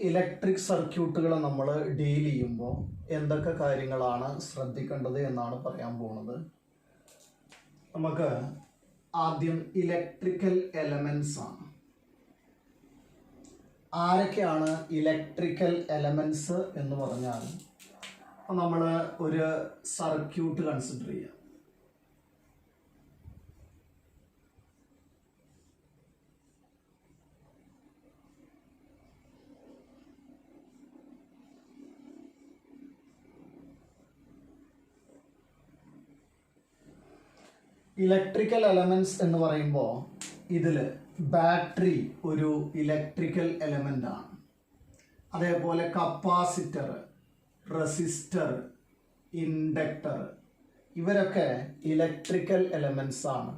Electric സർക്യൂട്ടുകൾ നമ്മൾ deal ചെയ്യുമ്പോൾ എന്തൊക്കെ കാര്യങ്ങളാണ് ശ്രദ്ധിക്കേണ്ടത് എന്നാണ് പറയാൻ പോകുന്നത്. നമുക്ക് ആദ്യം ഇലക്ട്രിക്കൽ എലമെൻസ് ആണ്. ആരൊക്കെയാണ് ഇലക്ട്രിക്കൽ എലമെൻസ് എന്ന് പറഞ്ഞാൽ, നമ്മൾ ഒരു സർക്യൂട്ട് കൺസിഡർ ചെയ്യാം. ഇലക്ട്രിക്കൽ എലമെൻറ്റ്സ് എന്ന് പറയുമ്പോൾ ഇതിൽ ബാറ്ററി ഒരു ഇലക്ട്രിക്കൽ എലമെൻ്റ് ആണ്. അതേപോലെ കപ്പാസിറ്റർ, റെസിസ്റ്റർ, ഇൻഡക്ടർ ഇവരൊക്കെ ഇലക്ട്രിക്കൽ എലമെൻറ്റ്സ് ആണ്.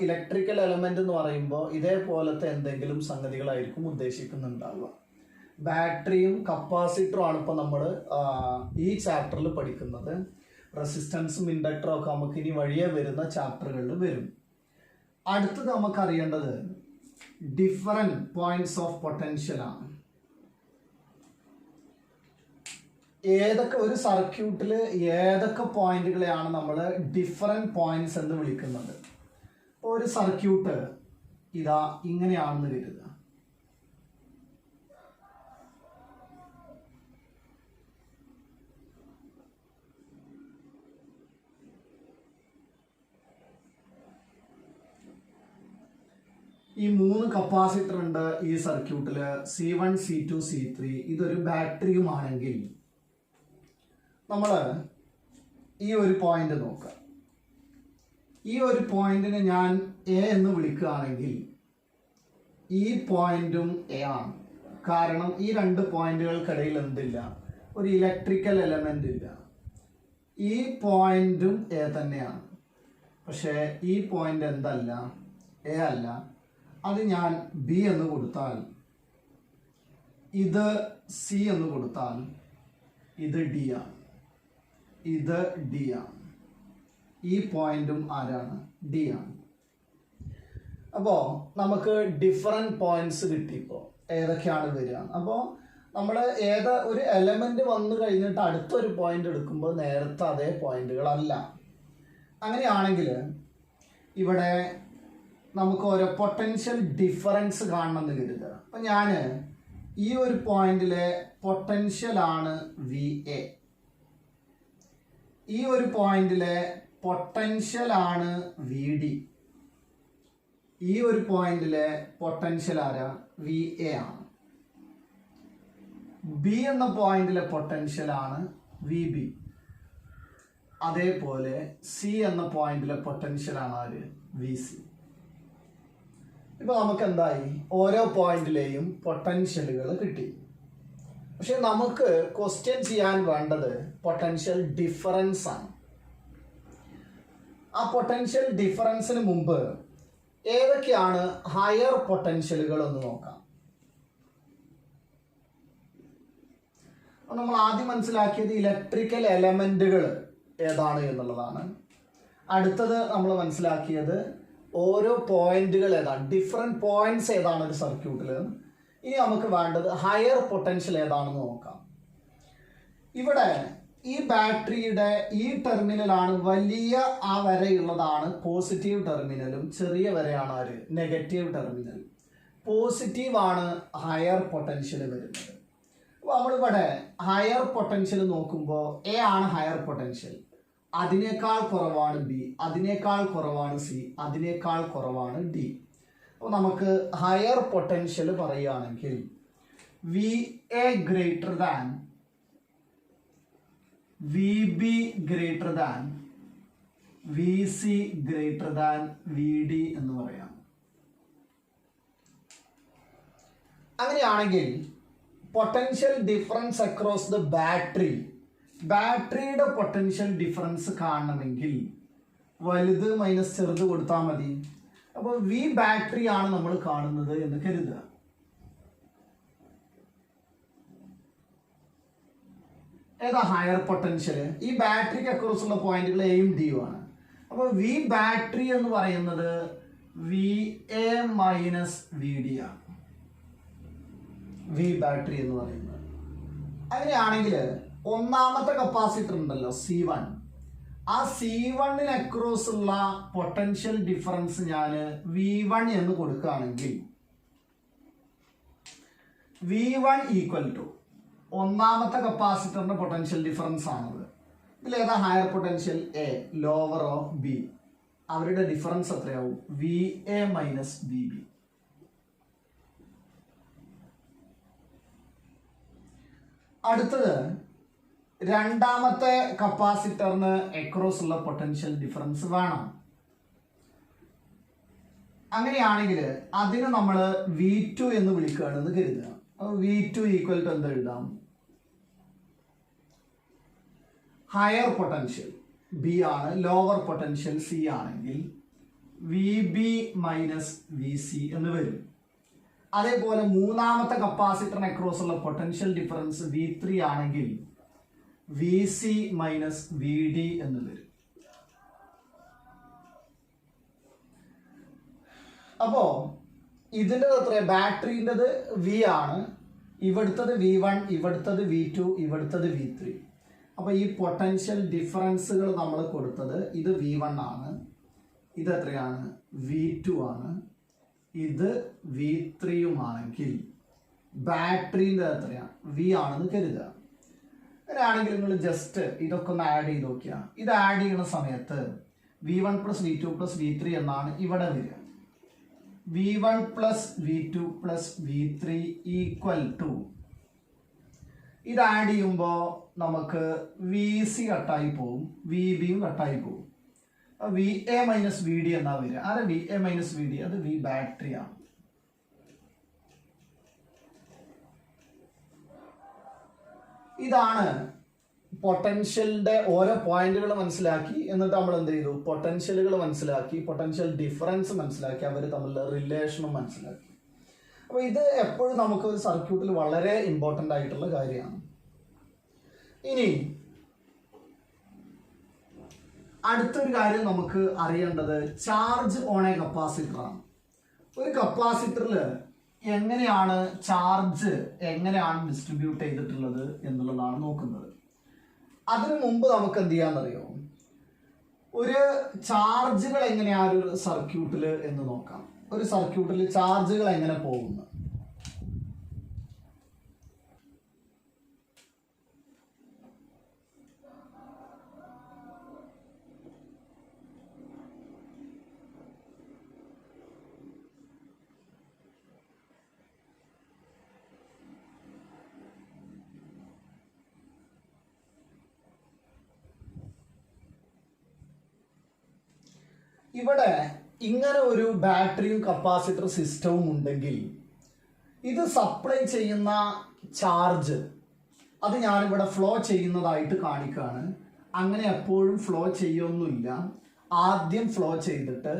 ഇലക്ട്രിക്കൽ എലമെൻ്റ് എന്ന് പറയുമ്പോൾ ഇതേപോലത്തെ എന്തെങ്കിലും സംഗതികളായിരിക്കും ഉദ്ദേശിക്കുന്നുണ്ടാവുക. ബാറ്ററിയും കപ്പാസിറ്ററും ആണ് ഇപ്പോൾ നമ്മൾ ഈ ചാപ്റ്ററിൽ പഠിക്കുന്നത്. റെസിസ്റ്റൻസും ഇൻഡക്ടറും ഒക്കെ നമുക്ക് ഇനി വഴിയെ വരുന്ന ചാപ്റ്ററുകളിൽ വരും. അടുത്തത് നമുക്ക് അറിയേണ്ടത് ഡിഫറെൻറ്റ് പോയിന്റ്സ് ഓഫ് പൊട്ടൻഷ്യൽ ആണ്. ഏതൊക്കെ ഒരു സർക്യൂട്ടിൽ ഏതൊക്കെ പോയിന്റുകളെയാണ് നമ്മൾ ഡിഫറെൻറ്റ് പോയിന്റ്സ് എന്ന് വിളിക്കുന്നത്. ഒരു സർക്യൂട്ട് ഇതാ ഇങ്ങനെയാണെന്ന് കരുതുക. ഈ 3 കപ്പാസിറ്റർ ഉണ്ട് ഈ സർക്യൂട്ടിൽ, C1, C2, C3. ഇതൊരു ബാറ്ററിയുമാണെങ്കിൽ നമ്മൾ ഈ ഒരു പോയിന്റ് നോക്കുക. ഈ ഒരു പോയിന്റിനെ ഞാൻ എ എന്ന് വിളിക്കുകയാണെങ്കിൽ ഈ പോയിന്റും എ ആണ്. കാരണം ഈ 2 പോയിന്റുകൾക്കിടയിൽ എന്തില്ല, ഒരു ഇലക്ട്രിക്കൽ എലമെന്റ് ഇല്ല. ഈ പോയിന്റും എ തന്നെയാണ്. പക്ഷേ ഈ പോയിന്റ് എന്തല്ല, എ അല്ല. അത് ഞാൻ ബി എന്ന് കൊടുത്താൽ, ഇത് സി എന്ന് കൊടുത്താൽ ഇത് ഡി ആണ്, ഇത് ഡി ആണ്. ഈ പോയിന്റും ആരാണ്, ഡി ആണ്. അപ്പോൾ നമുക്ക് ഡിഫറെൻറ്റ് പോയിന്റ്സ് കിട്ടിയപ്പോൾ ഏതൊക്കെയാണ് വരിക. അപ്പോൾ നമ്മൾ ഒരു എലമെന്റ് വന്നു കഴിഞ്ഞിട്ട് അടുത്തൊരു പോയിന്റ് എടുക്കുമ്പോൾ നേരത്തെ അതേ പോയിന്റുകളല്ല. അങ്ങനെയാണെങ്കിൽ ഇവിടെ നമുക്ക് ഓരോ പൊട്ടൻഷ്യൽ ഡിഫറൻസ് കാണണമെന്ന് കരുതുക. അപ്പം ഞാൻ ഈ ഒരു പോയിന്റിലെ പൊട്ടൻഷ്യലാണ് വി എ, ഈ ഒരു പോയിന്റിലെ പൊട്ടൻഷ്യലാണ് വി ഡി, ഈ ഒരു പോയിന്റിലെ പൊട്ടൻഷ്യൽ ആരാ, വി എ ആണ്. ബി എന്ന പോയിന്റിലെ പൊട്ടൻഷ്യലാണ് വി ബി. അതേപോലെ സി എന്ന പോയിന്റിലെ പൊട്ടൻഷ്യലാണ് ആര്, വി സി. ഇപ്പോൾ നമുക്ക് എന്തായി, ഓരോ പോയിന്റിലെയും പൊട്ടൻഷ്യലുകൾ കിട്ടി. പക്ഷെ നമുക്ക് ക്വസ്റ്റ്യൻ ചെയ്യാൻ വേണ്ടത് പൊട്ടൻഷ്യൽ ഡിഫറൻസ് ആണ്. ആ പൊട്ടൻഷ്യൽ ഡിഫറൻസിന് മുമ്പ് ഏതൊക്കെയാണ് ഹയർ പൊട്ടൻഷ്യലുകൾ എന്ന് നോക്കാം. നമ്മൾ ആദ്യം മനസ്സിലാക്കിയത് ഇലക്ട്രിക്കൽ എലമെന്റുകൾ ഏതാണ് എന്നുള്ളതാണ്. അടുത്തത് നമ്മൾ മനസ്സിലാക്കിയത് ഓരോ പോയിന്റുകൾ ഏതാണ്, ഡിഫറെൻറ്റ് പോയിന്റ്സ് ഏതാണ് ഒരു സർക്യൂട്ടിൽ. ഇനി നമുക്ക് വേണ്ടത് ഹയർ പൊട്ടൻഷ്യൽ ഏതാണെന്ന് നോക്കാം. ഇവിടെ ഈ ബാറ്ററിയുടെ ഈ ടെർമിനലാണ് വലിയ ആ വരയുള്ളതാണ് പോസിറ്റീവ് ടെർമിനലും, ചെറിയ വരയാണ് ആര്, നെഗറ്റീവ് ടെർമിനൽ. പോസിറ്റീവ് ആണ് ഹയർ പൊട്ടൻഷ്യൽ വരുന്നത്. അപ്പോൾ നമ്മളിവിടെ ഹയർ പൊട്ടൻഷ്യൽ നോക്കുമ്പോൾ എ ആണ് ഹയർ പൊട്ടൻഷ്യൽ, അതിനേക്കാൾ കുറവാണ് ബി, അതിനേക്കാൾ കുറവാണ് സി, അതിനേക്കാൾ കുറവാണ് ഡി. അപ്പോൾ നമുക്ക് ഹയർ പൊട്ടൻഷ്യൽ പറയുകയാണെങ്കിൽ V A greater than V B greater than V C greater than V D എന്ന് പറയാം. അങ്ങനെയാണെങ്കിൽ potential difference across the battery, ബാറ്ററിയുടെ പൊട്ടൻഷ്യൽ ഡിഫറൻസ് കാണണമെങ്കിൽ വലുത് മൈനസ് ചെറുത് കൊടുത്താൽ മതി. അപ്പോൾ വി ബാറ്ററി ആണ് നമ്മൾ കാണുന്നത് എന്ന് കരുതുക. ഏതാ ഹയർ പൊട്ടൻഷ്യൽ, ഈ ബാറ്ററിക്ക് അക്രോസ് ഉള്ള പോയിന്റുകൾ എയും ഡിയും ആണ്. അപ്പോൾ വി ബാറ്ററി എന്ന് പറയുന്നത് V A minus V D ആണ്. വി ബാറ്ററി എന്ന് പറയുന്നത്. അങ്ങനെയാണെങ്കിൽ ഒന്നാമത്തെ കപ്പാസിറ്റർ ഉണ്ടല്ലോ C1, ആ C1 അക്രോസ് ഉള്ള പൊട്ടൻഷ്യൽ ഡിഫറൻസ് ഞാൻ V1 എന്ന് കൊടുക്കുകയാണെങ്കിൽ V1 ഈക്വൽ ടു ഒന്നാമത്തെ കപ്പാസിറ്ററിന്റെ പൊട്ടൻഷ്യൽ ഡിഫറൻസ് ആണത്. ഇതിലേതാ ഹയർ പൊട്ടൻഷ്യൽ, എ, ലോവറോ ബി, അവരുടെ ഡിഫറൻസ് എത്രയാവും, VA മൈനസ് VB. അടുത്തത് രണ്ടാമത്തെ കപ്പാസിറ്ററിന് അക്രോസ് ഉള്ള പൊട്ടൻഷ്യൽ ഡിഫറൻസ് വേണം. അങ്ങനെയാണെങ്കിൽ അതിന് നമ്മൾ V2 എന്ന് വിളിക്കുകയാണെന്ന് കരുതുക. V2 ഈക്വൽ ടു എന്ത് എഴുതാം, ഹയർ പൊട്ടൻഷ്യൽ ബി ആണ്, ലോവർ പൊട്ടൻഷ്യൽ സി ആണെങ്കിൽ VB മൈനസ് VC എന്ന് വരും. അതേപോലെ മൂന്നാമത്തെ കപ്പാസിറ്ററിന് അക്രോസ് ഉള്ള പൊട്ടൻഷ്യൽ ഡിഫറൻസ് V3 ആണെങ്കിൽ VC മൈനസ് VD എന്ന് വരും. അപ്പോ ഇതിൻ്റെ എത്ര, ബാറ്ററിൻ്റെത് V ആണ്, ഇവിടുത്തത് V1, ഇവിടുത്തത് V2, ഇവിടുത്തത് V3. അപ്പോൾ ഈ പൊട്ടൻഷ്യൽ ഡിഫറൻസുകൾ നമ്മൾ കൊടുത്തത് ഇത് V1 ആണ്, ഇത് എത്രയാണ്, V2 ആണ്, ഇത് V3യുമാണെങ്കിൽ ബാറ്ററിൻ്റെ എത്രയാണ്, V ആണെന്ന് കരുതുക. അങ്ങനെയാണെങ്കിൽ നിങ്ങൾ ജസ്റ്റ് ഇതൊക്കെ ഒന്ന് ആഡ് ചെയ്ത് നോക്കിയാൽ, ഇത് ആഡ് ചെയ്യുന്ന സമയത്ത് V1 plus V2 plus V3 എന്നാണ് ഇവിടെ വരിക. V1 plus V2 plus V3 equal to, ഇത് ആഡ് ചെയ്യുമ്പോൾ നമുക്ക് VC കട്ടായി പോവും, VBയും കട്ടായി പോവും. VA മൈനസ് VD എന്നാ വരിക. ആരെ VA മൈനസ് VD, അത് V ബാറ്ററി ആണ്. ഇതാണ് പൊട്ടൻഷ്യലിന്റെ ഓരോ പോയിന്റുകൾ മനസ്സിലാക്കി, എന്നിട്ട് നമ്മൾ എന്ത് ചെയ്തു, പൊട്ടൻഷ്യലുകൾ മനസ്സിലാക്കി, പൊട്ടൻഷ്യൽ ഡിഫറൻസ് മനസ്സിലാക്കി, അവർ തമ്മിലുള്ള റിലേഷനും മനസ്സിലാക്കി. അപ്പോൾ ഇത് എപ്പോഴും നമുക്ക് ഒരു സർക്യൂട്ടിൽ വളരെ ഇമ്പോർട്ടൻ്റ് ആയിട്ടുള്ള കാര്യമാണ്. ഇനി അടുത്തൊരു കാര്യം നമുക്ക് അറിയേണ്ടത് ചാർജ് ഓൺ എ കപ്പാസിറ്റർ ആണ്. ഒരു കപ്പാസിറ്ററിൽ എങ്ങനെയാണ് ചാർജ് ഡിസ്ട്രിബ്യൂട്ട് ചെയ്തിട്ടുള്ളത് എന്നുള്ളതാണ് നോക്കുന്നത്. അതിനു മുമ്പ് നമുക്ക് എന്ത് ചെയ്യാന്നറിയോ, ഒരു ചാർജുകൾ എങ്ങനെയാണ് ഒരു സർക്യൂട്ടിൽ എന്ന് നോക്കാം. ഒരു സർക്യൂട്ടിൽ ചാർജുകൾ എങ്ങനെ പോകുന്നു. ഇവിടെ ഇങ്ങനെ ഒരു ബാറ്ററിയും കപ്പാസിറ്റർ സിസ്റ്റവും ഉണ്ടെങ്കിൽ ഇത് സപ്ലൈ ചെയ്യുന്ന ചാർജ് അത് ഞാനിവിടെ ഫ്ലോ ചെയ്യുന്നതായിട്ട് കാണിക്കുകയാണ്. അങ്ങനെ എപ്പോഴും ഫ്ലോ ചെയ്യൊന്നുമില്ല. ആദ്യം ഫ്ലോ ചെയ്തിട്ട്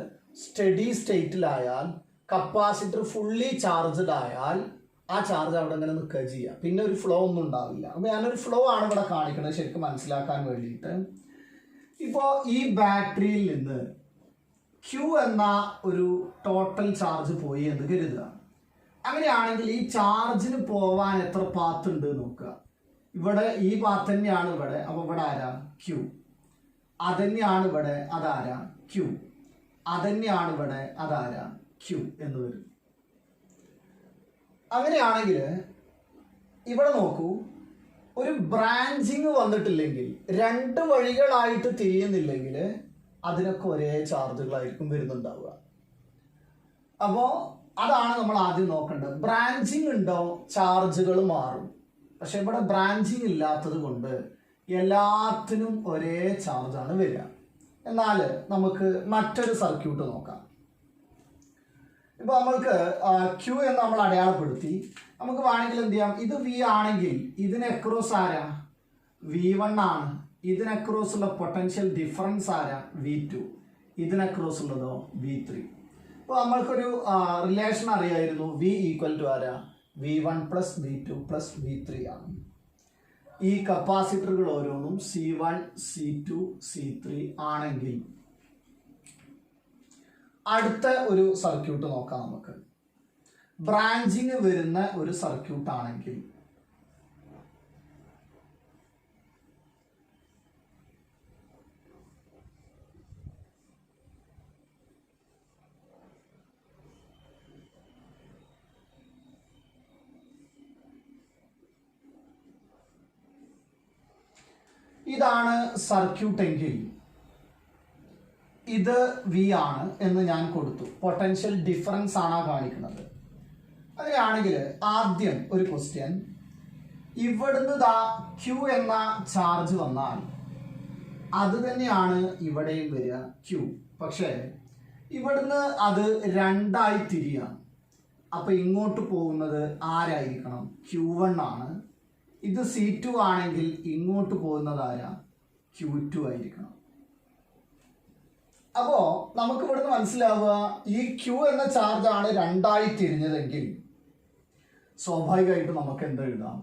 സ്റ്റഡി സ്റ്റേറ്റിലായാൽ കപ്പാസിറ്റർ ഫുള്ളി ചാർജ്ഡ് ആയാൽ ആ ചാർജ് അവിടെ ഇങ്ങനെ നിൽക്കുക ചെയ്യുക, പിന്നെ ഒരു ഫ്ലോ ഒന്നും ഉണ്ടാവില്ല. അപ്പോൾ ഞാനൊരു ഫ്ലോ ആണ് ഇവിടെ കാണിക്കുന്നത് ശരിക്കും മനസ്സിലാക്കാൻ വേണ്ടിയിട്ട്. ഇപ്പോൾ ഈ ബാറ്ററിയിൽ നിന്ന് Q എന്ന ഒരു ടോട്ടൽ ചാർജ് പോയി എന്ന് കരുതുക. അങ്ങനെയാണെങ്കിൽ ഈ ചാർജിന് പോവാൻ എത്ര പാത്ത് ഉണ്ട് നോക്കുക. ഇവിടെ ഈ പാത്ത് തന്നെയാണ് ഇവിടെ, അപ്പോൾ ഇവിടെ ആരാ, Q. അതന്നെയാണ് ഇവിടെ, അതാരാ, Q. അതന്നെയാണ് ഇവിടെ, അതാരാ, Q എന്ന് വരും. അങ്ങനെയാണെങ്കിൽ ഇവിടെ നോക്കൂ, ഒരു ബ്രാഞ്ചിങ് വന്നിട്ടില്ലെങ്കിൽ, രണ്ട് വഴികളായിട്ട് തിരിയുന്നില്ലെങ്കിൽ അതിനൊക്കെ ഒരേ ചാർജുകളായിരിക്കും വരുന്നുണ്ടാവുക. അപ്പോൾ അതാണ് നമ്മൾ ആദ്യം നോക്കേണ്ടത്. ബ്രാഞ്ചിങ് ഉണ്ടോ, ചാർജുകൾ മാറും. പക്ഷെ ഇവിടെ ബ്രാഞ്ചിങ് ഇല്ലാത്തത് കൊണ്ട് എല്ലാത്തിനും ഒരേ ചാർജാണ് വരിക. എന്നാൽ നമുക്ക് മറ്റൊരു സർക്യൂട്ട് നോക്കാം. ഇപ്പോൾ നമ്മൾക്ക് Q എന്ന് നമ്മൾ അടയാളപ്പെടുത്തി. നമുക്ക് വേണമെങ്കിൽ എന്ത് ചെയ്യാം, ഇത് V ആണെങ്കിൽ ഇതിന് അക്രോസ് ആരാ, V1 ആണ്. ഇതിന് അക്രോസ് ഉള്ള പൊട്ടൻഷ്യൽ ഡിഫറൻസ് ആരാ, V2. ഇതിന് അക്രോസ് ഉള്ളതോ V3. അപ്പോൾ നമ്മൾക്കൊരു റിലേഷൻ അറിയായിരുന്നു, V ഈക്വൽ ടു ആരാ, V1 plus V2 plus V3 ആണ്. ഈ കപ്പാസിറ്ററുകൾ ഓരോന്നും C1, C2, C3 ആണെങ്കിൽ അടുത്ത ഒരു സർക്യൂട്ട് നോക്കാം നമുക്ക്. ബ്രാഞ്ചിങ് വരുന്ന ഒരു സർക്യൂട്ട് ആണെങ്കിൽ ഇതാണ് സർക്യൂട്ട് എങ്കിൽ ഇത് വി ആണ് എന്ന് ഞാൻ കൊടുത്തു. പൊട്ടൻഷ്യൽ ഡിഫറൻസ് ആണ് കാണിക്കുന്നത്. അങ്ങനെയാണെങ്കിൽ ആദ്യം ഒരു ക്വസ്റ്റ്യൻ, ഇവിടുന്ന് ക്യൂ എന്ന ചാർജ് വന്നാൽ അത് തന്നെയാണ് ഇവിടെയും വരിക ക്യൂ. പക്ഷേ ഇവിടുന്ന് അത് രണ്ടായി തിരിയാണ്. അപ്പൊ ഇങ്ങോട്ട് പോകുന്നത് ആരായിരിക്കണം? Q1 ആണ്. ഇത് C2 ആണെങ്കിൽ ഇങ്ങോട്ട് പോകുന്നത് ആരാ? Q2 ആയിരിക്കണം. അപ്പോ നമുക്ക് ഇവിടുന്ന് മനസ്സിലാവുക, ഈ Q എന്ന ചാർജ് ആണ് രണ്ടായി തിരിഞ്ഞതെങ്കിൽ സ്വാഭാവികമായിട്ട് നമുക്ക് എന്ത് എഴുതാം?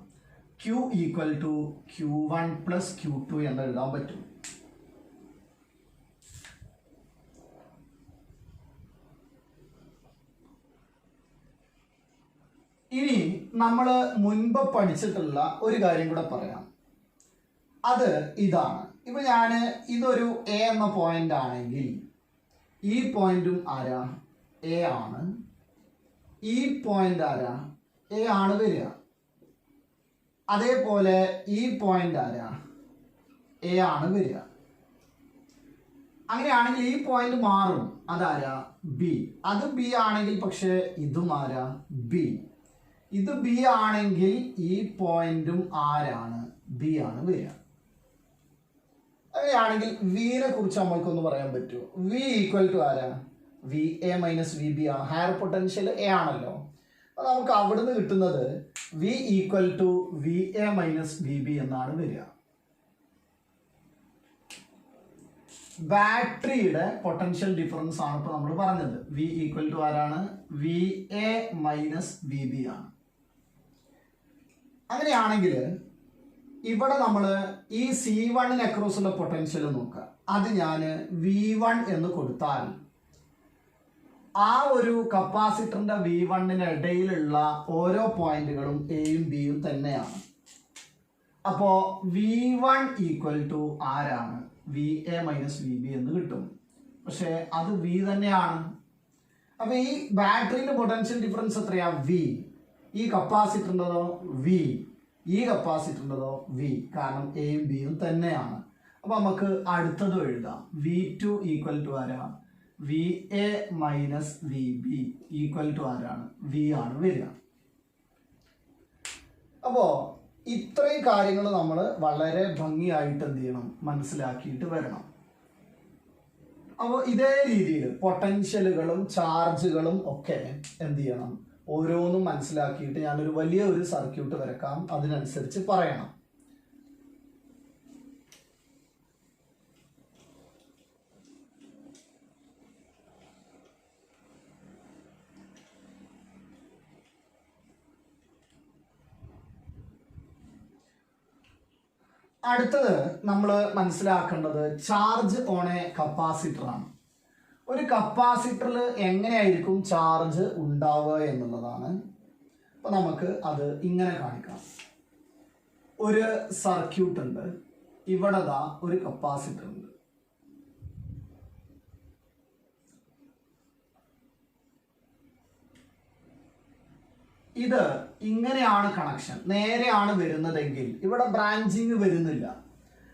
Q equal to Q1 plus Q2 എന്ന് എഴുതാൻ പറ്റും. ഇനി നമ്മൾ മുൻപ് പഠിച്ചിട്ടുള്ള ഒരു കാര്യം കൂടെ പറയാം. അത് ഇതാണ്. ഇപ്പൊ ഞാൻ ഇതൊരു എ എന്ന പോയിന്റ് ആണെങ്കിൽ ഈ പോയിന്റും ആരാ? എ ആണ്. ഈ പോയിന്റ് ആരാ? എ ആണ് വരിക. അതേപോലെ ഈ പോയിന്റ് ആരാ? എ ആണ് വരിക. അങ്ങനെയാണെങ്കിൽ ഈ പോയിന്റ് മാറും. അതാരാ? ബി. അത് ബി ആണെങ്കിൽ പക്ഷെ ഇതും ആരാ? ബി. ഇത് ബി ആണെങ്കിൽ ഈ പോയിന്റും ആരാണ്? ബി ആണ് വരിക. അങ്ങനെയാണെങ്കിൽ വിനെ കുറിച്ച് നമ്മൾക്കൊന്ന് പറയാൻ പറ്റുമോ? വി ഈക്വൽ ടു ആരാ? V A minus V B ആണ്. ഹയർ പൊട്ടൻഷ്യൽ എ ആണല്ലോ. അപ്പൊ നമുക്ക് അവിടുന്ന് കിട്ടുന്നത് V equal to V A minus V B എന്നാണ് വരിക. ബാറ്ററിയുടെ പൊട്ടൻഷ്യൽ ഡിഫറൻസ് ആണ് ഇപ്പൊ നമ്മൾ പറഞ്ഞത്. വി ഈക്വൽ ടു ആരാണ്? V A minus V B ആണ്. അങ്ങനെയാണെങ്കിൽ ഇവിടെ നമ്മൾ ഈ C1 അക്രോസ് ഉള്ള പൊട്ടൻഷ്യൽ നോക്കുക. അത് ഞാൻ V1 എന്ന് കൊടുത്താൽ ആ ഒരു കപ്പാസിറ്ററിന്റെ V1 ഇടയിലുള്ള ഓരോ പോയിന്റുകളും എയും ബിയും തന്നെയാണ്. അപ്പോ V1 ഈക്വൽ ടു ആരാണ്? V A minus V B എന്ന് കിട്ടും. പക്ഷെ അത് വി തന്നെയാണ്. അപ്പൊ ഈ ബാറ്ററിന്റെ പൊട്ടൻഷ്യൽ ഡിഫറൻസ് എത്രയാ? വി. ഈ കപ്പാസിറ്ററിൻ്റെതോ? വി. ഈ കപ്പാസിറ്ററിൻ്റെതോ? വി. കാരണം എയും ബിയും തന്നെയാണ്. അപ്പൊ നമുക്ക് അടുത്തതും എഴുതാം. V2 ഈക്വൽ ടു ആരാ? V A minus V B equal to ആരാണ്? വി ആണ് വരിക. അപ്പോ ഇത്രയും കാര്യങ്ങൾ നമ്മൾ വളരെ ഭംഗിയായിട്ട് എന്ത് ചെയ്യണം? മനസ്സിലാക്കിയിട്ട് വരണം. അപ്പോൾ ഇതേ രീതിയിൽ പൊട്ടൻഷ്യലുകളും ചാർജുകളും ഒക്കെ എന്ത് ചെയ്യണം? ഓരോന്നും മനസ്സിലാക്കിയിട്ട് ഞാനൊരു വലിയ ഒരു സർക്യൂട്ട് വരക്കാം. അതിനനുസരിച്ച് പറയണം. അടുത്തത് നമ്മൾ മനസ്സിലാക്കേണ്ടത് ചാർജ് ഓൺ എ കപ്പാസിറ്റർ ആണ്. ഒരു കപ്പാസിറ്ററിൽ എങ്ങനെയായിരിക്കും ചാർജ് ഉണ്ടാവുക എന്നുള്ളതാണ്. അപ്പൊ നമുക്ക് അത് ഇങ്ങനെ കാണിക്കാം. ഒരു സർക്യൂട്ട് ഉണ്ട്. ഇവിടെ ഒരു കപ്പാസിറ്റർ ഉണ്ട്. ഇത് ഇങ്ങനെയാണ് കണക്ഷൻ. നേരെയാണ് വരുന്നതെങ്കിൽ ഇവിടെ ബ്രാഞ്ചിങ് വരുന്നില്ല.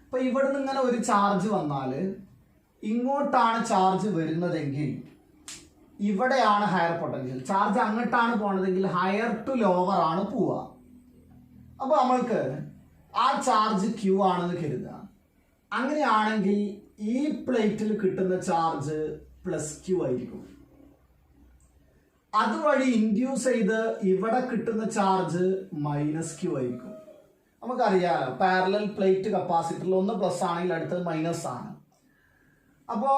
അപ്പൊ ഇവിടുന്ന് ഇങ്ങനെ ഒരു ചാർജ് വന്നാൽ ഇങ്ങോട്ടാണ് ചാർജ് വരുന്നതെങ്കിൽ ഇവിടെയാണ് ഹയർ പൊട്ടൻഷ്യൽ. ചാർജ് അങ്ങോട്ടാണ് പോണതെങ്കിൽ ഹയർ ടു ലോവർ ആണ് പോവുക. അപ്പൊ നമ്മൾക്ക് ആ ചാർജ് ക്യൂ ആണെന്ന് കരുതുക. അങ്ങനെയാണെങ്കിൽ ഈ പ്ലേറ്റിൽ കിട്ടുന്ന ചാർജ് പ്ലസ് ക്യൂ ആയിരിക്കും. അതുവഴി ഇൻഡ്യൂസ് ചെയ്ത് ഇവിടെ കിട്ടുന്ന ചാർജ് മൈനസ് ക്യൂ ആയിരിക്കും. നമുക്കറിയാലോ, പാരലൽ പ്ലേറ്റ് കപ്പാസിറ്ററിൽ ഒന്ന് പ്ലസ് ആണെങ്കിൽ അടുത്തത് മൈനസ് ആണ്. അപ്പോ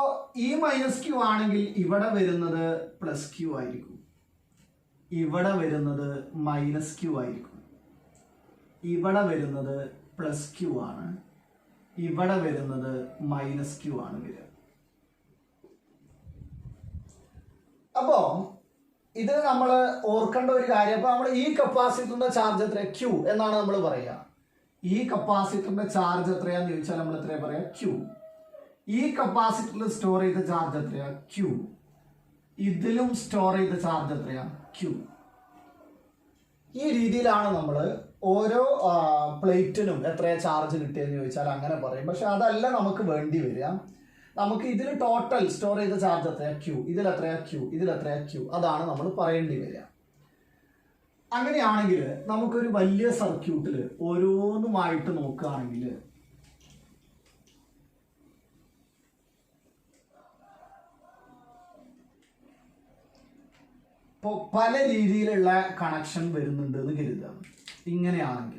ഈ മൈനസ് ക്യൂ ആണെങ്കിൽ ഇവിടെ വരുന്നത് പ്ലസ് ക്യൂ ആയിരിക്കും. ഇവിടെ വരുന്നത് മൈനസ് ക്യൂ ആയിരിക്കും. ഇവിടെ വരുന്നത് പ്ലസ് ക്യൂ ആണ്. ഇവിടെ വരുന്നത് മൈനസ് ക്യൂ ആണ് വരിക. അപ്പോ ഇത് നമ്മൾ ഓർക്കേണ്ട ഒരു കാര്യം. അപ്പൊ നമ്മൾ ഈ കപ്പാസിറ്ററിന്റെ ചാർജ് എത്ര? ക്യൂ എന്നാണ് നമ്മൾ പറയുക. ഈ കപ്പാസിറ്ററിന്റെ ചാർജ് എത്രയാന്ന് ചോദിച്ചാൽ നമ്മൾ എത്രയാ പറയാ? ക്യൂ. ഈ കപ്പാസിറ്ററിൽ സ്റ്റോർ ചെയ്ത ചാർജ് എത്രയാ? ക്യൂ. ഇതിലും സ്റ്റോർ ചെയ്ത ചാർജ് എത്രയാ? ക്യൂ. ഈ രീതിയിലാണ് നമ്മൾ ഓരോ പ്ലേറ്റിനും എത്രയാ ചാർജ് കിട്ടിയെന്ന് ചോദിച്ചാൽ അങ്ങനെ പറയും. പക്ഷെ അതല്ല നമുക്ക് വേണ്ടി വരിക. നമുക്ക് ഇതിൽ ടോട്ടൽ സ്റ്റോർ ചെയ്ത ചാർജ് എത്രയാ? ക്യൂ. ഇതിൽ എത്രയാ? ക്യൂ. ഇതിൽ എത്രയാ? ക്യൂ. അതാണ് നമ്മൾ പറയേണ്ടി വരിക. അങ്ങനെയാണെങ്കിൽ നമുക്കൊരു വലിയ സർക്യൂട്ടിൽ ഓരോന്നുമായിട്ട് നോക്കുകയാണെങ്കിൽ ഇപ്പോൾ പല രീതിയിലുള്ള കണക്ഷൻ വരുന്നുണ്ട് എന്ന് കരുതാം. ഇങ്ങനെയാണെങ്കിൽ